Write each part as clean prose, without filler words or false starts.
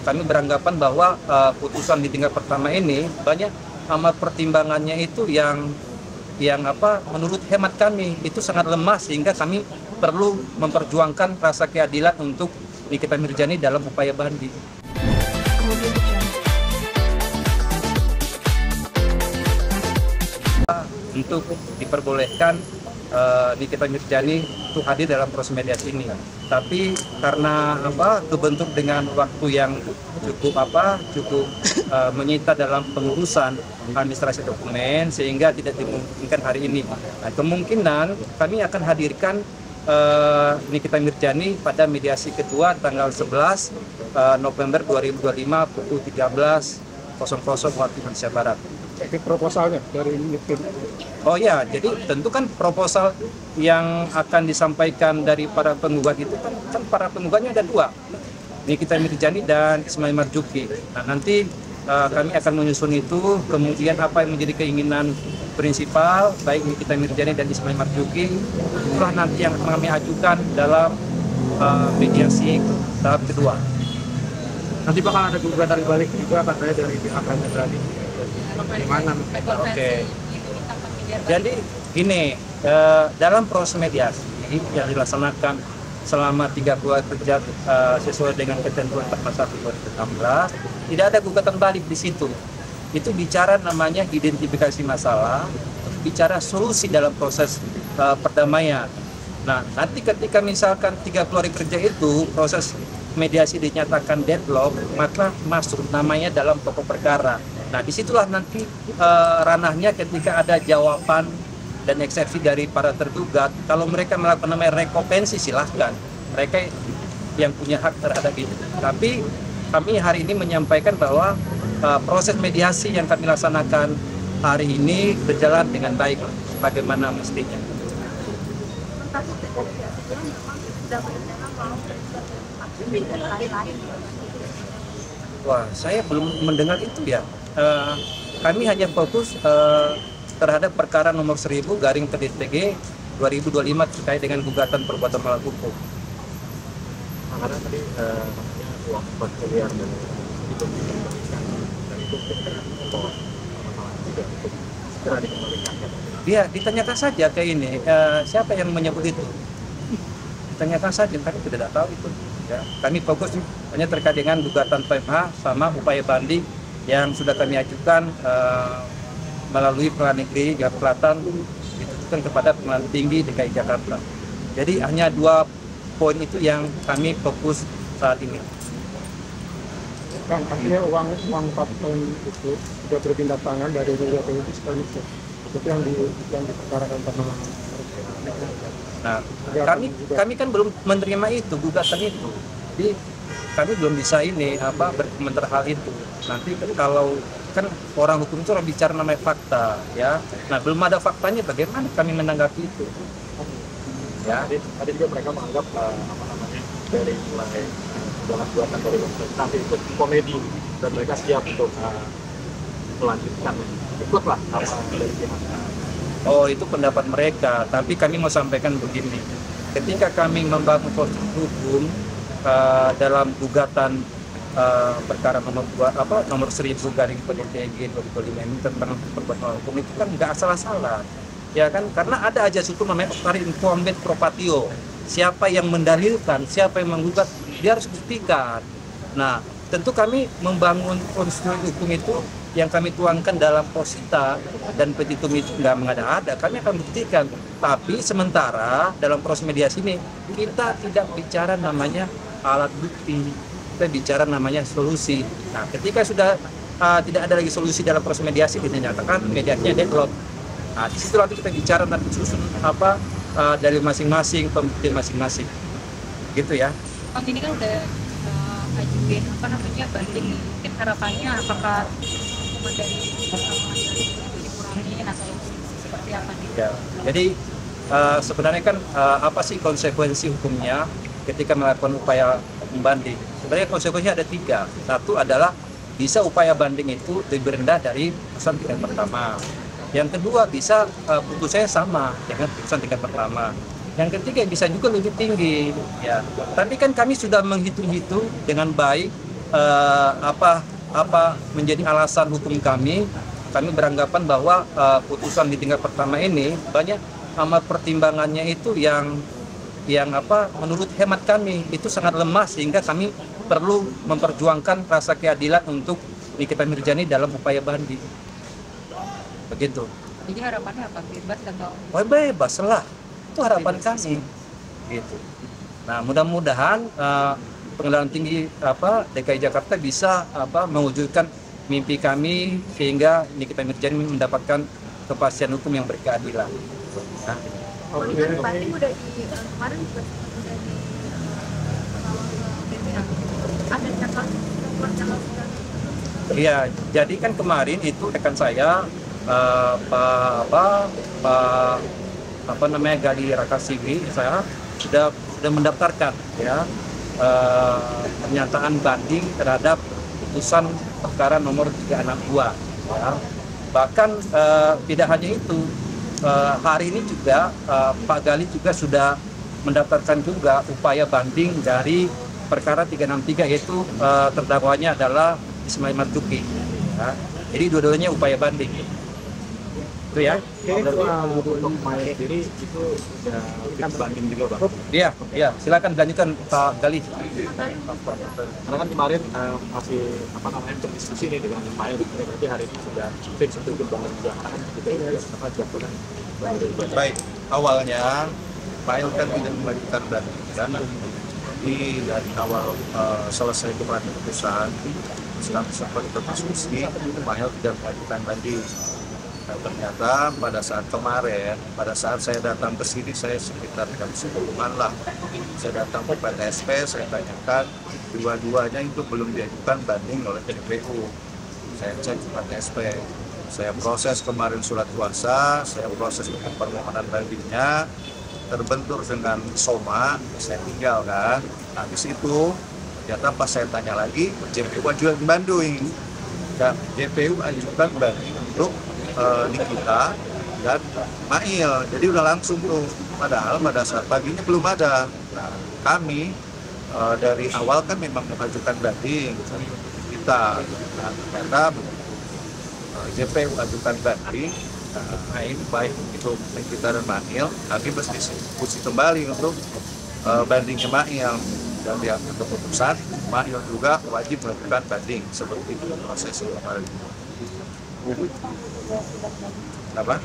kami beranggapan bahwa putusan di tingkat pertama ini banyak amat pertimbangannya itu yang menurut hemat kami itu sangat lemah, sehingga kami perlu memperjuangkan rasa keadilan untuk Nikita Mirzani dalam upaya banding. Untuk diperbolehkan Nikita Mirzani untuk hadir dalam proses mediasi ini, tapi karena kebentuk dengan waktu yang cukup menyita dalam pengurusan administrasi dokumen, sehingga tidak dimungkinkan hari ini. Nah, kemungkinan kami akan hadirkan Nikita Mirzani pada mediasi kedua tanggal 11 November 2025 pukul 13.00 waktu Indonesia Barat. Jadi proposalnya dari Nikita. Oh ya, jadi tentu kan proposal yang akan disampaikan dari para penggugat itu kan para penggugatnya ada dua, Nikita Mirzani dan Ismail Marzuki. Nah, nanti kami akan menyusun itu, kemudian apa yang menjadi keinginan prinsipal baik Nikita Mirzani dan Ismail Marzuki itulah nanti yang akan kami ajukan dalam mediasi tahap kedua. Nanti bakal ada gugatan balik juga katanya dari pihak Mirzani. Bagaimana? Oke. Jadi gini, dalam proses mediasi yang dilaksanakan selama 3 bulan kerja sesuai dengan ketentuan pasal 2016, tidak ada gugatan balik di situ. Itu bicara namanya identifikasi masalah, bicara solusi dalam proses perdamaian. Nah, nanti ketika misalkan 30 hari kerja itu proses mediasi dinyatakan deadlock, maka masuk namanya dalam pokok perkara. Nah, disitulah nanti ranahnya ketika ada jawaban dan eksepsi dari para tergugat. Kalau mereka melakukan namanya rekompensi, silahkan. Mereka yang punya hak terhadap itu. Tapi kami hari ini menyampaikan bahwa proses mediasi yang kami laksanakan hari ini berjalan dengan baik, bagaimana mestinya. Wah, saya belum mendengar itu ya. Kami hanya fokus terhadap perkara nomor 1000/PDTG 2025 terkait dengan gugatan perbuatan melawan hukum. Karena tadi uang 4 miliar dan itu dikembalikan, dan itu segera dikembalikan. Dia ditanyakan saja ke ini, siapa yang menyebut itu? Tanyakan saja, kami tidak tahu itu. Ya, kami fokus hanya terkait dengan gugatan PMH sama upaya banding yang sudah kami ajukan melalui Pengadilan Negeri Jakarta Selatan ditujukan kepada Pengadilan Tinggi DKI Jakarta. Jadi hanya 2 poin itu yang kami fokus saat ini. Kang, artinya uang 4 tahun itu sudah berpindah tangan dari Rio Penyidik sekaligus. Itu yang diperkarakan pertama. Nah, kami kan belum menerima itu, gugatan itu. Jadi kami belum bisa berkomentar hal itu. Nanti kalau kan orang hukum itu orang bicara namanya fakta, ya. Nah, belum ada faktanya, bagaimana kami menanggapi itu? Ya. Tadi juga mereka menganggap dari mulai dalam buatan dari pemerintah itu komedi, dan mereka siap untuk melanjutkan ikutlah apa dari pihak. Oh, itu pendapat mereka, tapi kami mau sampaikan begini. Ketika kami membangun proses hukum dalam gugatan perkara nomor 1000/PDTG 2025 ini tentang perbuatan hukum itu kan nggak salah-salah, ya kan? Karena ada aja hukum namanya pari incumbent pro patio. Siapa yang mendalilkan, siapa yang menggugat, dia harus buktikan. Nah, tentu kami membangun konstruksi hukum itu yang kami tuangkan dalam posita dan petitum itu nggak mengada-ada, kami akan buktikan. Tapi sementara dalam proses mediasi ini kita tidak bicara namanya alat bukti, kita bicara namanya solusi. Nah, ketika sudah tidak ada lagi solusi dalam proses mediasi, kita nyatakan mediasinya deadlock. Nah, di situ nanti kita bicara nanti susun dari masing-masing, pembuktian masing-masing, gitu ya. Bang, ini kan udah ajuin banding. Mungkin harapannya apakah hukuman dari dikurangin atau seperti apa nih? Ya, jadi sebenarnya kan apa sih konsekuensi hukumnya ketika melakukan upaya banding? Sebenarnya konsekuensinya ada 3. Satu adalah bisa upaya banding itu lebih rendah dari putusan tingkat pertama. Yang kedua bisa putusannya sama dengan putusan tingkat pertama. Yang ketiga bisa juga lebih tinggi, ya. Tapi kan kami sudah menghitung-hitung dengan baik apa menjadi alasan hukum kami beranggapan bahwa putusan di tingkat pertama ini banyak amat pertimbangannya itu yang menurut hemat kami itu sangat lemah, sehingga kami perlu memperjuangkan rasa keadilan untuk Nikita Mirzani dalam upaya banding. Begitu. Jadi harapannya apa? Bebas atau? Oh, bebas lah, itu harapan kami. Gitu. Nah, mudah-mudahan Pengadilan Tinggi DKI Jakarta bisa mewujudkan mimpi kami sehingga Nikita Mirzani mendapatkan kepastian hukum yang berkeadilan. Nah, Kan banding udah kemarin juga udah di BPA. Ada tanggal iya, jadi kan kemarin itu rekan saya Gali Rakasiwi, saya sudah mendaftarkan ya pernyataan banding terhadap putusan perkara nomor 362 ya. Bahkan tidak hanya itu, hari ini juga Pak Gali juga sudah mendaftarkan juga upaya banding dari perkara 363, yaitu terdakwanya adalah Ismail Marzuki ya. Jadi dua-duanya upaya banding itu ya. Untuk Mail sendiri itu sudah kita banding juga Bang. Iya, silakan dilanjutkan Pak Gali. Karena kan kemarin masih berdiskusi nih dengan Mail, berarti hari ini sudah fix untuk banding juga. Kan kita jatuhkan. Baik, awalnya Mail kan tidak mengajukan banding kan. Jadi dari awal selesai kemarin putusan, setelah sempat berdiskusi, Mail tidak mengajukan banding. Nah, ternyata pada saat saya datang ke sini, saya sekitar jam 10-an lah. Saya datang ke PTSP, saya tanyakan, dua-duanya itu belum diajukan banding oleh JPU. Saya cek ke PTSP, saya proses kemarin surat kuasa, saya proses permohonan bandingnya, terbentur dengan SOMA, saya tinggal kan. Habis itu, ternyata pas saya tanya lagi, JPU ajukan banding. Dan JPU ajukan banding untuk Nikita dan Mail, jadi udah langsung tuh. Padahal pada saat paginya belum ada. Nah, kami dari awal kan memang mengajukan banding kita. Nah, ternyata JPU ajukan banding, Mail baik itu Nikita dan Mail, kami mesti diskusi kembali untuk bandingnya Mail. Dan diambil keputusan, Mail juga wajib melakukan banding seperti itu proses kemarin. Apa?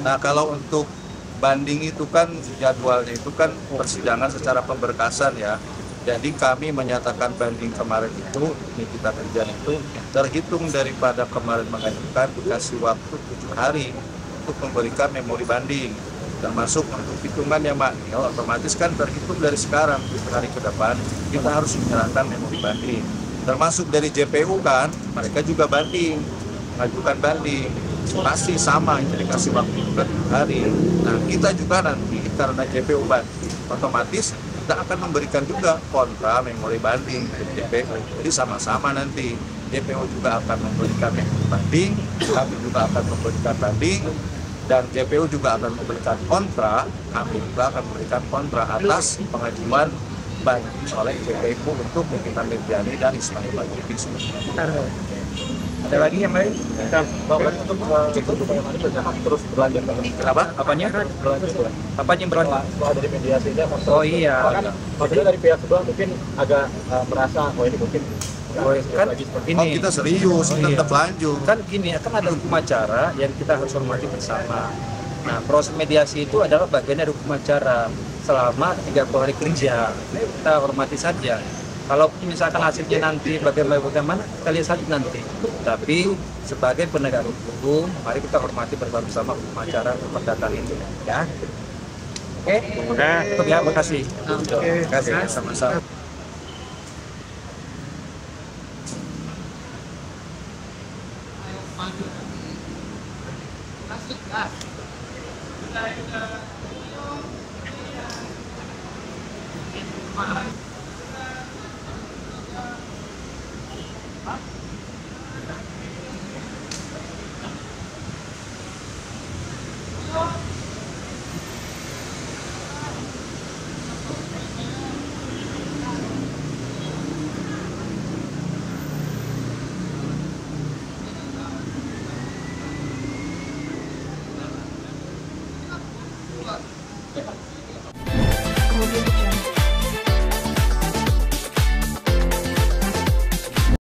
Nah, kalau untuk banding itu kan jadwalnya itu kan persidangan secara pemberkasan ya. Jadi kami menyatakan banding kemarin itu, Nikita Mirzani itu terhitung daripada kemarin mengajukan, dikasih waktu 7 hari untuk memberikan memori banding. Termasuk untuk hitungannya Mail, otomatis kan terhitung dari sekarang 7 hari ke depan kita harus menyerahkan memori banding. Termasuk dari JPU kan, mereka juga banding, mengajukan banding, pasti sama, itu dikasih waktu juga 7 hari. Nah, kita juga nanti karena JPU banding, otomatis kita akan memberikan juga kontra memori banding dari JPU. Jadi sama-sama nanti JPU juga akan memberikan memori banding, kami juga akan memberikan banding, dan JPU juga akan memberikan kontra, kami juga akan memberikan kontra atas pengajuan banding oleh JPU untuk Nikita Mirzani dan Ismail Marzuki. Ada lagi yang lain? Terus berlanjut. Apa? Apanya? Apanya yang berlanjut? Setelah dari mediasinya, Oh iya. maksudnya dari pihak kedua mungkin agak merasa, ini mungkin Kan ini kita serius, kita tetap lanjut. kan gini, kan ada hukum acara yang kita harus hormati bersama. Nah, proses mediasi itu adalah bagian dari hukum acara selama 30 hari kerja. Kita hormati saja. Kalau misalkan hasilnya nanti bagaimana, kita lihat saja nanti. Tapi sebagai penegak hukum, mari kita hormati bersama hukum acara perdataan itu, ya. Oke? Terima kasih. Terima kasih. Sama-sama. ya.